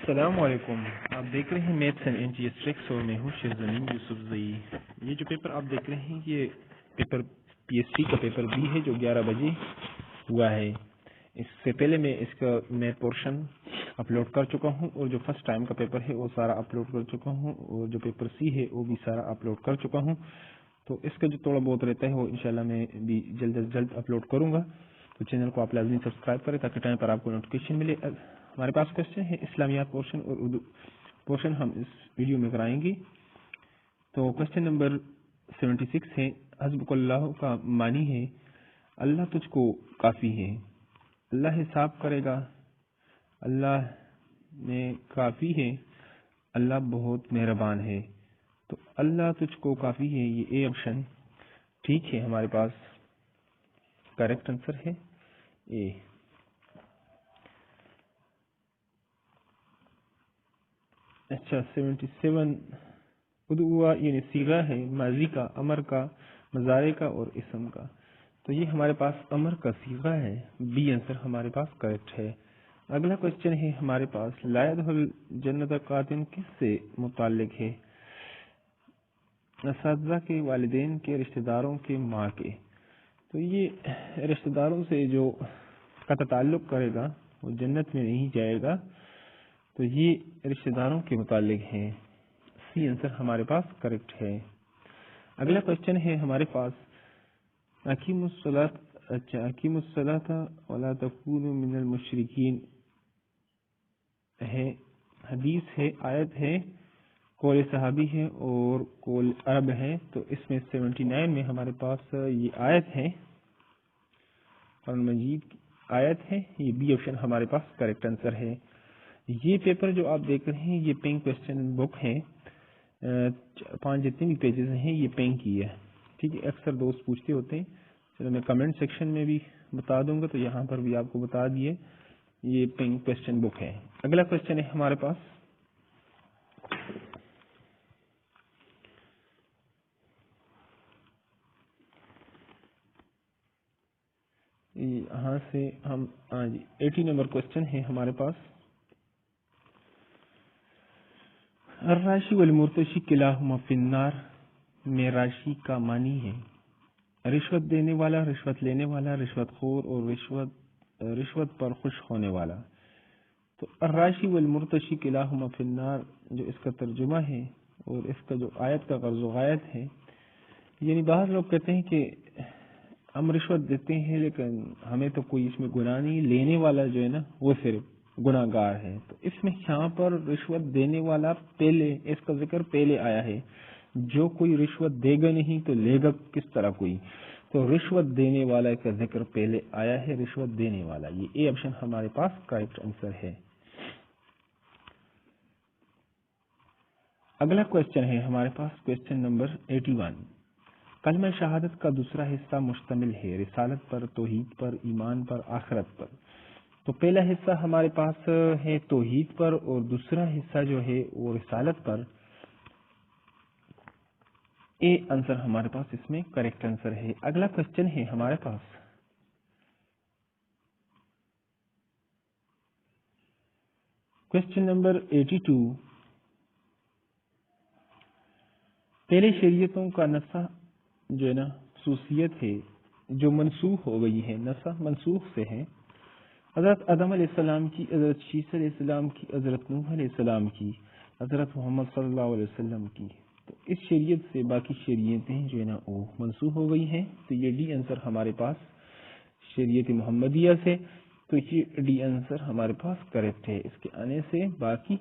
السلام علیکم، آپ دیکھ رہے ہیں میتھس اینڈ NGS ٹرکس اور میں ہوں شیخ زمین یوسف زئی۔ یہ جو پیپر آپ دیکھ رہے ہیں یہ پیپر PhD کا پیپر بھی ہے جو 11 بجے ہوا ہے۔ اس سے پہلے میں اس کا پورشن اپلوڈ کر چکا ہوں اور جو فرسٹ ٹائم کا پیپر ہے وہ سارا اپلوڈ کر چکا ہوں اور جو پیپر C ہے وہ بھی سارا اپلوڈ کر چکا ہوں۔ تو اس کا جو تھوڑا بہت رہتا ہے وہ انشاءاللہ میں بھی جلد از جلد اپلوڈ کروں گا۔ تو چینل کو آپ لازمی سبسکرائب کریں تاکہ ٹائم پر آپ کو نوٹیفکیشن ملے۔ ہمارے پاس کوشچن ہے اسلامیات پورشن اور اردو پورشن ہم اس ویڈیو میں کرائیں گے۔ تو کوشچن نمبر 76 ہے، حسبک اللہ کا معنی ہے اللہ تجھ کو کافی ہے۔ اللہ حساب کرے گا، اللہ میں کافی ہے، اللہ بہت مہربان ہے۔ تو اللہ تجھ کو کافی ہے، یہ اے آپشن ٹھیک ہے، ہمارے پاس کریکٹ آنسر ہے اے۔ اچھا 77 ادعوا یعنی صیغہ ہے ماضی کا، امر کا، مضارع کا اور اسم کا۔ تو یہ ہمارے پاس امر کا صیغہ ہے، بی آنسر ہمارے پاس کریکٹ ہے۔ اگلا کوشچن ہے ہمارے پاس لا يدخل جنت قاتل کس سے متعلق ہے؟ اساتذہ کے، والدین کے، رشتہ داروں کے، ماں کے۔ تو یہ رشتہ داروں سے جو قطع تعلق کرے گا وہ جنت میں نہیں جائے گا، تو یہ رشتہ داروں کے متعلق ہے، سی آنسر ہمارے پاس کریکٹ ہے۔ اگلا کوشچن ہے ہمارے پاس اقیموا الصلاۃ ولا تکونوا من المشرکین ہے، حدیث ہے، آیت ہے، قول صحابی ہے اور قول عرب ہے۔ تو اس میں 79 میں ہمارے پاس یہ آیت ہے، قرآن مجید کی آیت ہے، یہ بی آپشن ہمارے پاس کریکٹ آنسر ہے۔ یہ پیپر جو آپ دیکھ رہے ہیں یہ پنک کوشچن بک ہے، 5 جتنے بھی پیجز ہیں یہ پنک ہی ہے، ٹھیک ہے۔ اکثر دوست پوچھتے ہوتے ہیں، چلو میں کمنٹ سیکشن میں بھی بتا دوں گا، تو یہاں پر بھی آپ کو بتا دیے یہ پنک کوشچن بک ہے۔ اگلا کوشچن ہے ہمارے پاس یہاں سے ہم 80 نمبر کوشچن ہے ہمارے پاس، الراشی والمرتشی کلاہما فی النار میں راشی کا معنی ہے رشوت دینے والا، رشوت لینے والا، رشوت خور اور رشوت پر خوش ہونے والا۔ تو الراشی والمرتشی کلاہما فی النار جو اس کا ترجمہ ہے اور اس کا جو آیت کا غرض و غایت ہے، یعنی بعض لوگ کہتے ہیں کہ ہم رشوت دیتے ہیں لیکن ہمیں تو کوئی اس میں گناہ نہیں، لینے والا جو ہے نا وہ صرف گناہ گار ہے۔ تو اس میں یہاں پر رشوت دینے والا پہلے، اس کا ذکر پہلے آیا ہے، جو کوئی رشوت دے گا نہیں تو لے گا کس طرح کوئی، تو رشوت دینے والا کا ذکر پہلے آیا ہے، رشوت دینے والا، یہ اے آپشن ہمارے پاس کریکٹ آنسر ہے۔ اگلا کوشچن ہے ہمارے پاس کوشچن نمبر 81، کلمہ شہادت کا دوسرا حصہ مشتمل ہے رسالت پر، توحید پر، ایمان پر، آخرت پر۔ تو پہلا حصہ ہمارے پاس ہے توحید پر اور دوسرا حصہ جو ہے وہ رسالت پر، اے آنسر ہمارے پاس اس میں کریکٹ آنسر ہے۔ اگلا کوشچن ہے ہمارے پاس کوشچن نمبر 82، پہلے شریعتوں کا نسخ جو ہے نا خصوصیت ہے جو منسوخ ہو گئی ہے، نسخ منسوخ سے ہے، حضرت آدم علیہ السلام کی، حضرت شیس علیہ السلام کی، حضرت نوح علیہ السلام کی، حضرت محمد صلی اللہ علیہ وسلم کی۔ تو اس شریعت سے باقی شریعتیں جو ہے نا وہ منسوخ ہو گئی ہیں، تو یہ ڈی آنسر ہمارے پاس شریعت محمدیہ سے، تو یہ ڈی آنسر ہمارے پاس کریکٹ ہے۔ اس کے آنے سے باقی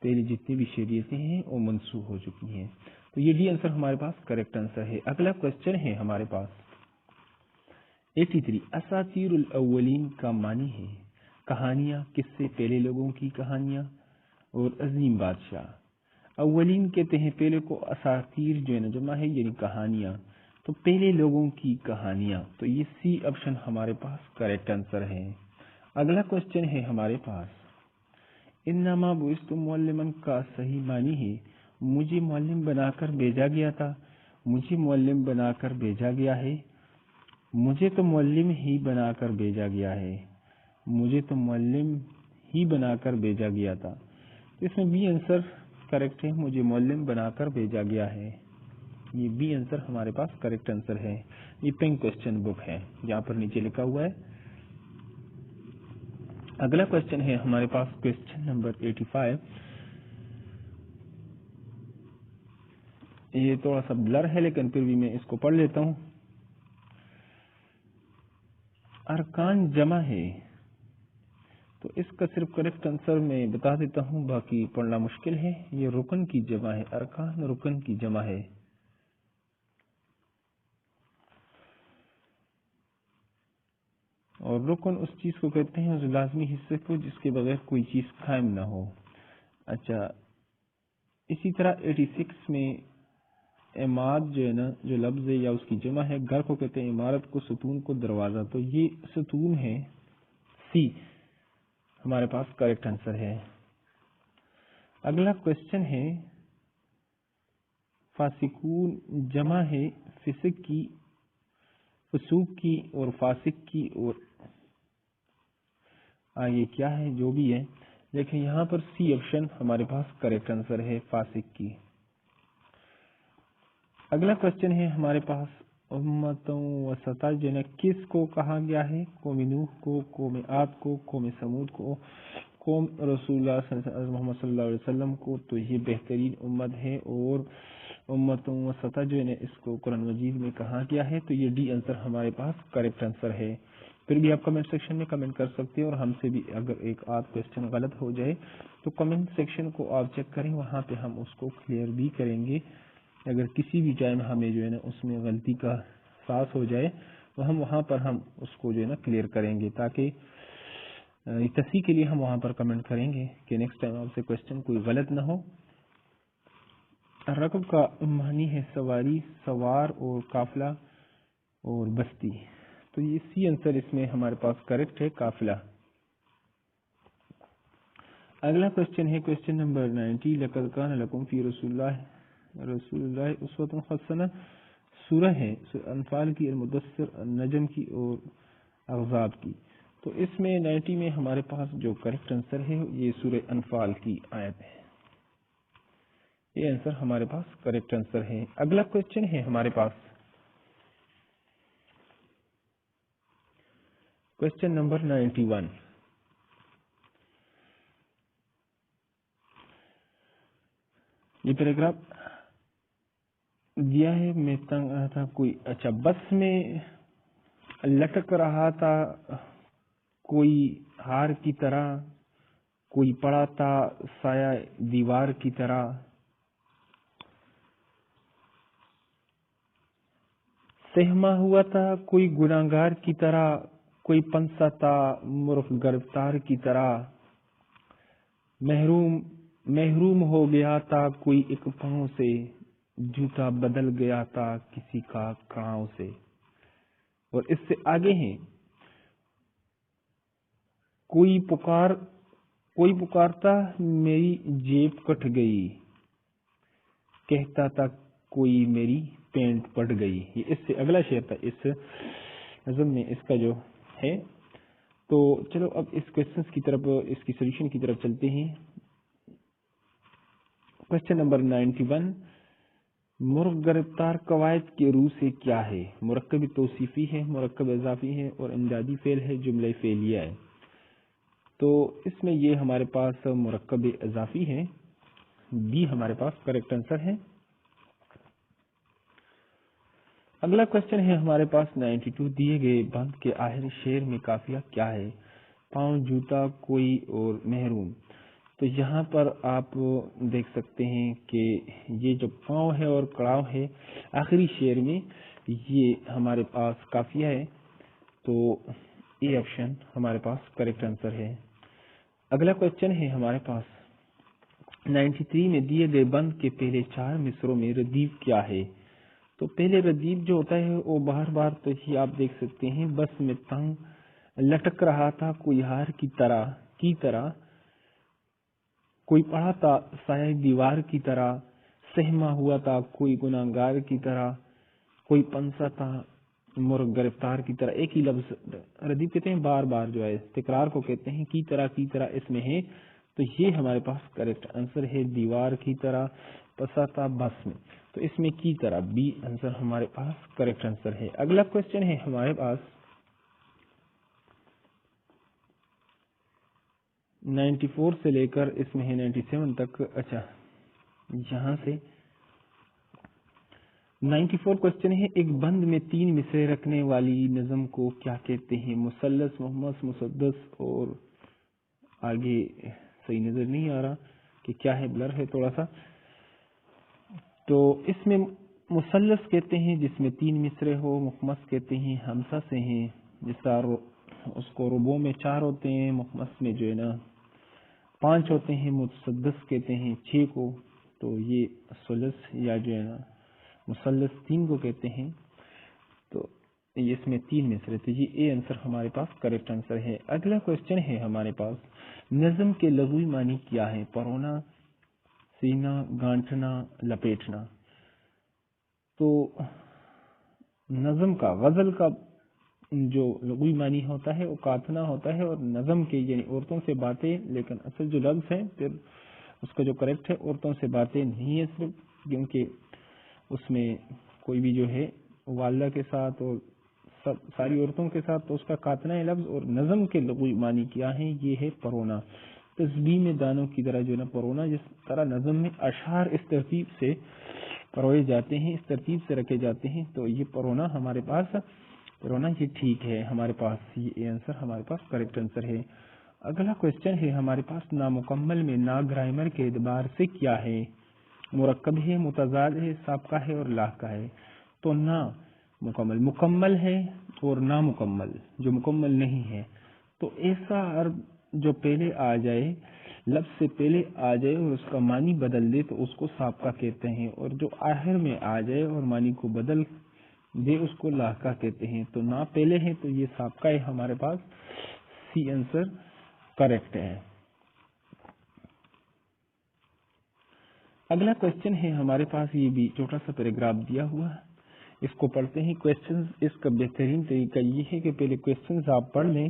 پہلی جتنی بھی شریعتیں ہیں وہ منسوخ ہو چکی ہیں، تو یہ ڈی آنسر ہمارے پاس کریکٹ آنسر ہے۔ اگلا کوشچن ہے ہمارے پاس 83، اساطیر الاولین کا معنی ہے کہانیاں، کس سے پہلے لوگوں کی کہانیاں اور عظیم بادشاہ۔ اولین کہتے ہیں پہلے کو، اساطیر جو ہے نا جمع ہے یعنی کہانیاں، تو پہلے لوگوں کی کہانیاں، تو یہ سی آپشن ہمارے پاس کریکٹ آنسر ہے۔ اگلا کوشچن ہے ہمارے پاس انما بعثت معلما کا صحیح معنی ہے مجھے معلم بنا کر بھیجا گیا تھا، مجھے معلم بنا کر بھیجا گیا ہے، مجھے تو معلم ہی بنا کر بھیجا گیا ہے، مجھے تو معلم ہی بنا کر بھیجا گیا تھا۔ اس میں بی آنسر کریکٹ ہے، مجھے معلم بنا کر بھیجا گیا ہے. یہ بی آنسر ہمارے پاس کریکٹ آنسر ہے. یہ پنک کوشچن بک ہے جہاں پر نیچے لکھا ہوا ہے. اگلا کوشچن ہے ہمارے پاس کوشچن نمبر 85. یہ تھوڑا سا بلر ہے لیکن پھر بھی میں اس کو پڑھ لیتا ہوں. ارکان جمع ہے، تو اس کا صرف کریکٹ آنسر میں بتا دیتا ہوں، باقی پڑھنا مشکل ہے. یہ رکن کی جمع ہے، ارکان رکن کی جمع ہے. اور رکن اس چیز کو کہتے ہیں، اس لازمی حصے کو جس کے بغیر کوئی چیز قائم نہ ہو. اچھا، اسی طرح 86 میں عماد جو ہے نا، جو لفظ ہے یا اس کی جمع ہے، گھر کو کہتے ہیں عمارت کو، ستون کو دروازہ. تو یہ ستون ہے، سی ہمارے پاس کریکٹ آنسر ہے. اگلا کوشچن ہے فاسقون جمع ہے فسق کی، فسوق کی اور فاسق کی، اور آگے کیا ہے جو بھی ہے، لیکن یہاں پر سی آپشن ہمارے پاس کریکٹ آنسر ہے، فاسق کی. اگلا کوشچن ہے ہمارے پاس امتوں وسطا جو ہے کس کو کہا گیا ہے؟ قوم نوح کو، قوم عاد کو، قوم سمود کو، قوم رسول اللہ محمد صلی اللہ علیہ وسلم کو. تو یہ بہترین امت ہے، اور امتوں وسطا جو ہے اس کو قرآن مجید میں کہا گیا ہے. تو یہ ڈی آنسر ہمارے پاس کریکٹ آنسر ہے. پھر بھی آپ کمنٹ سیکشن میں کمنٹ کر سکتے ہیں، اور ہم سے بھی اگر ایک آدھ کوشچن غلط ہو جائے تو کمنٹ سیکشن کو آپ چیک کریں، وہاں پہ ہم اس کو کلیئر بھی کریں گے. اگر کسی بھی ٹائم ہمیں جو ہے نا اس میں غلطی کا احساس ہو جائے تو ہم وہاں پر ہم اس کو جو ہے نا کلیئر کریں گے، تاکہ تصحیح کے لیے ہم وہاں پر کمنٹ کریں گے کہ نیکسٹ ٹائم آپ سے کوشچن کوئی غلط نہ ہو. رکب کا معنی ہے سواری، سوار اور قافلہ اور بستی. تو یہ سی آنسر اس میں ہمارے پاس کریکٹ ہے، قافلہ. اگلا کوشچن ہے کوشچن نمبر 90. لقد کان لکم فی رسول اللہ اسوۃ حسنہ. سورہ ہے انفال کی، المدثر، النجم کی اور احزاب کی. تو اس میں 90 میں ہمارے پاس جو کریکٹ آنسر ہے یہ سورہ انفال کی آیت ہے. یہ آنسر ہمارے پاس کریکٹ آنسر ہے. اگلا کوشچن ہے ہمارے پاس کوشچن نمبر 91. یہ پیراگراف دیا ہے، میں تنگ آیا تھا کوئی، اچھا، بس میں لٹک رہا تھا کوئی ہار کی طرح، کوئی پڑا تھا سایہ دیوار کی طرح، سہما ہوا تھا کوئی گناہگار کی طرح، کوئی پنسا تھا مرغ گرفتار کی طرح، محروم ہو گیا تھا کوئی ایک پاؤں سے، جوتا بدل گیا تھا کسی کا کڑاؤں سے. اور اس سے آگے ہیں کوئی پکارتا میری جیب کٹ گئی، کہتا تھا کوئی میری پینٹ پٹ گئی. یہ اس سے اگلا شعر تھا اس نظم میں اس کا جو ہے. تو چلو اب اس کوشچنز کی طرف، اس کی سولوشن کی طرف چلتے ہیں. Question number 91. مرغ گرفتار قواعد کے روح سے کیا ہے؟ مرکب توصیفی ہے، مرکب اضافی ہے اور امدادی فعل ہے، جملہ فعلیہ ہے. تو اس میں یہ ہمارے پاس مرکب اضافی ہے، بی ہمارے پاس کریکٹ آنسر ہے. اگلا کوشچن ہے ہمارے پاس 92. دیے گئے بند کے آخری شعر میں قافیہ کیا ہے؟ پاؤں، جوتا، کوئی اور محروم. تو یہاں پر آپ دیکھ سکتے ہیں کہ یہ جو پاؤں ہے اور کڑاؤ ہے آخری شعر میں، یہ ہمارے پاس قافیہ ہے. تو یہ آپشن ہمارے پاس کریکٹ آنسر ہے. اگلا کوشچن ہے ہمارے پاس 93 میں دیے گئے بند کے پہلے 4 مصروں میں ردیف کیا ہے؟ تو پہلے ردیف جو ہوتا ہے وہ بار بار تو ہی آپ دیکھ سکتے ہیں، بس میں تنگ لٹک رہا تھا کوئی ہار کی طرح، کوئی پڑا تھا سایہ دیوار کی طرح، سہما ہوا تھا کوئی گناہگار کی طرح، کوئی پنسا تھا مرغ گرفتار کی طرح. ایک ہی لفظ ردیف کہتے ہیں، بار بار جو ہے تکرار کو کہتے ہیں، کی طرح اس میں ہے. تو یہ ہمارے پاس کریکٹ آنسر ہے. دیوار کی طرح پسا تھا بس میں، تو اس میں کی طرح بی آنسر ہمارے پاس کریکٹ آنسر ہے. اگلا کوشچن ہے ہمارے پاس 94 سے لے کر اس میں ہے 97 تک. اچھا یہاں سے 94 کوشچن ہے، ایک بند میں 3 مصرے رکھنے والی نظم کو کیا کہتے ہیں؟ مثلث، محمس، مسدس، اور آگے صحیح نظر نہیں آ رہا کہ کیا ہے، بلر ہے تھوڑا سا. تو اس میں مثلث کہتے ہیں جس میں 3 مصرے ہو، محمس کہتے ہیں ہمسا سے ہیں جس کا اس کو ربوں میں 4 ہوتے ہیں، محمس میں جو ہے نا 5 ہوتے ہیں، مسدس کہتے ہیں 6 کو. تو یہ ثلث یا جو ہے نا مثلث 3 کو کہتے ہیں. تو اس میں 3 مصرے، تو یہ اے آنسر ہمارے پاس کریکٹ آنسر ہے. اگلا کوشچن ہے ہمارے پاس، نظم کے لغوی معنی کیا ہے؟ پرونا، سینا، گانٹنا، لپیٹنا. تو نظم کا، غزل کا جو لغوی معنی ہوتا ہے وہ کاتنا ہوتا ہے، اور نظم کے یعنی عورتوں سے باتیں، لیکن اصل جو لفظ ہے پھر اس کا جو کریکٹ ہے عورتوں سے باتیں نہیں ہے صرف، کیونکہ اس میں کوئی بھی جو ہے والدہ کے ساتھ اور ساری عورتوں کے ساتھ، تو اس کا کاتنا ہے لفظ. اور نظم کے لغوی معنی کیا ہے؟ یہ ہے پرونا. تسبیح میں دانوں کی طرح جو ہے نا پرونا، جس طرح نظم میں اشعار اس ترتیب سے پروئے جاتے ہیں، اس ترتیب سے رکھے جاتے ہیں، تو یہ پرونا ہمارے پاس، پرونا یہ ٹھیک ہے ہمارے پاس، یہ آنسر ہمارے پاس کریکٹ آنسر ہے. اگلا کوشچن ہے ہمارے پاس، نامکمل میں نا گرامر کے اعتبار سے کیا ہے؟ مرکب ہے، متضاد ہے، سابقہ ہے اور لاحقہ ہے. تو نا مکمل، مکمل ہے اور نامکمل جو مکمل نہیں ہے. تو ایسا عرب جو پہلے آ جائے، لفظ سے پہلے آ جائے اور اس کا معنی بدل دے تو اس کو سابقہ کہتے ہیں، اور جو آخر میں آ جائے اور معنی کو بدل دے اس کو لاحقہ کہتے ہیں. تو نا پہلے ہے تو یہ سابقہ ہے ہمارے پاس، سی آنسر کریکٹ ہے. اگلا کوشچن ہے ہمارے پاس، یہ بھی چھوٹا سا پیراگراف دیا ہوا ہے، اس کو پڑھتے ہیں. کوشچن، اس کا بہترین طریقہ یہ ہے کہ پہلے کوشچنز آپ پڑھ لیں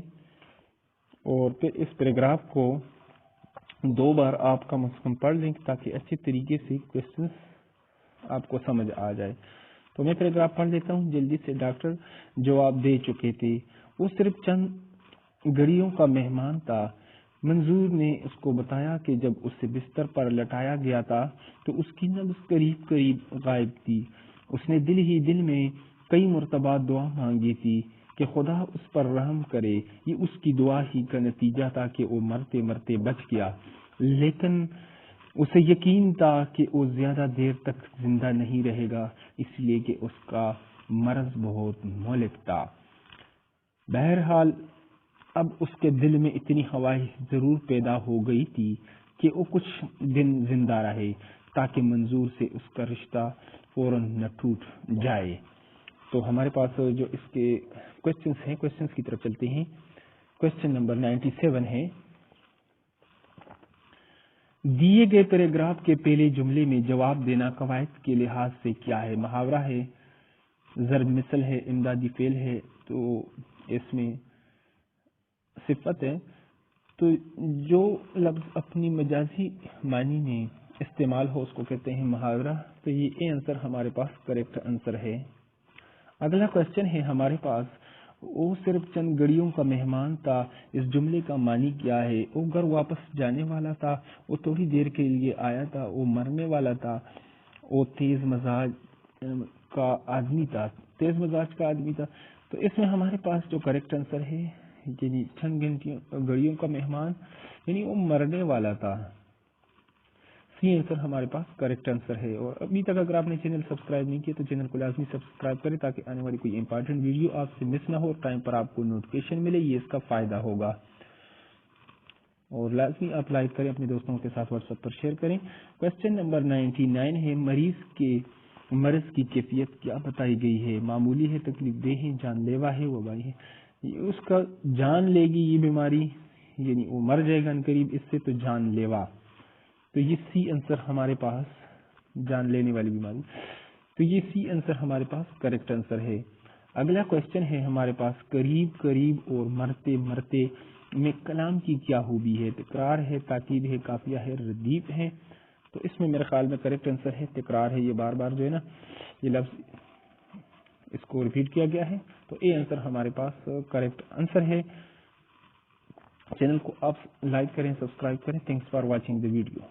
اور پھر اس پیراگراف کو 2 بار آپ کم از کم پڑھ لیں تاکہ اچھے طریقے سے کوشچنز آپ کو سمجھ آ جائے. تو میں پیراگراف پڑھ لیتا ہوں جلدی سے. ڈاکٹر جواب دے چکے تھے، وہ صرف چند گھڑیوں کا مہمان تھا. منظور نے اس کو بتایا کہ جب اسے بستر پر لٹایا گیا تھا تو اس کی نبض قریب قریب غائب تھی. اس نے دل ہی دل میں کئی مرتبہ دعا مانگی تھی کہ خدا اس پر رحم کرے. یہ اس کی دعا ہی کا نتیجہ تھا کہ وہ مرتے مرتے بچ گیا، لیکن اسے یقین تھا کہ وہ زیادہ دیر تک زندہ نہیں رہے گا، اس لیے کہ اس کا مرض بہت مہلک تھا. بہرحال اب اس کے دل میں اتنی خواہش ضرور پیدا ہو گئی تھی کہ وہ کچھ دن زندہ رہے تاکہ منظور سے اس کا رشتہ فوراً نہ ٹوٹ جائے. تو ہمارے پاس جو اس کے کوشچنز ہیں، کوشچنز کی طرف چلتے ہیں. کوشچن نمبر 97 ہے، دیے گئے پیراگراف کے پہلے جملے میں جواب دینا قواعد کے لحاظ سے کیا ہے؟ محاورہ ہے، ضرب مثل ہے، امدادی فعل ہے. تو اس میں صفت ہے. تو جو لفظ اپنی مجازی معنی میں استعمال ہو اس کو کہتے ہیں محاورہ. تو یہ اے آنسر ہمارے پاس کریکٹ آنسر ہے. اگلا کوشچن ہے ہمارے پاس، وہ صرف چند گھڑیوں کا مہمان تھا، اس جملے کا معنی کیا ہے؟ وہ گھر واپس جانے والا تھا، وہ تھوڑی دیر کے لیے آیا تھا، وہ مرنے والا تھا، وہ تیز مزاج کا آدمی تھا، تیز مزاج کا آدمی تھا. تو اس میں ہمارے پاس جو کریکٹ آنسر ہے یعنی چند گھڑیوں کا مہمان یعنی وہ مرنے والا تھا، سی آنسر ہمارے پاس کریکٹ آنسر ہے. اور ابھی تک اگر آپ نے چینل سبسکرائب نہیں کیا تو چینل کو لازمی سبسکرائب کریں تاکہ آنے والی کوئی امپورٹنٹ ویڈیو آپ سے مس نہ ہو، ٹائم پر آپ کو نوٹیفیکیشن ملے، یہ اس کا فائدہ ہوگا. اور لازمی آپ لائک کریں، اپنے دوستوں کے ساتھ واٹس ایپ پر شیئر کریں. کوشچن نمبر 99 ہے، مریض کے مرض کی کیفیت کیا بتائی گئی ہے؟ معمولی ہے، تکلیف دہ ہے، جان لیوا ہے، وبائی ہے. اس کا جان لے گی یہ بیماری، یعنی وہ مر جائے گا ان قریب اس سے، تو جان لیوا. تو یہ سی آنسر ہمارے پاس، جان لینے والی بیماری، تو یہ سی آنسر ہمارے پاس کریکٹ آنسر ہے. اگلا کوشچن ہے ہمارے پاس قریب قریب اور مرتے مرتے میں کلام کی کیا خوبی ہے؟ تکرار ہے، تاکید ہے، قافیہ ہے، ردیف ہے. تو اس میں میرے خیال میں کریکٹ آنسر ہے تکرار ہے. یہ بار بار جو ہے نا یہ لفظ اس کو ریپیٹ کیا گیا ہے. تو اے آنسر ہمارے پاس کریکٹ آنسر ہے. چینل کو آپ لائک کریں، سبسکرائب کریں. Thanks for watching the video.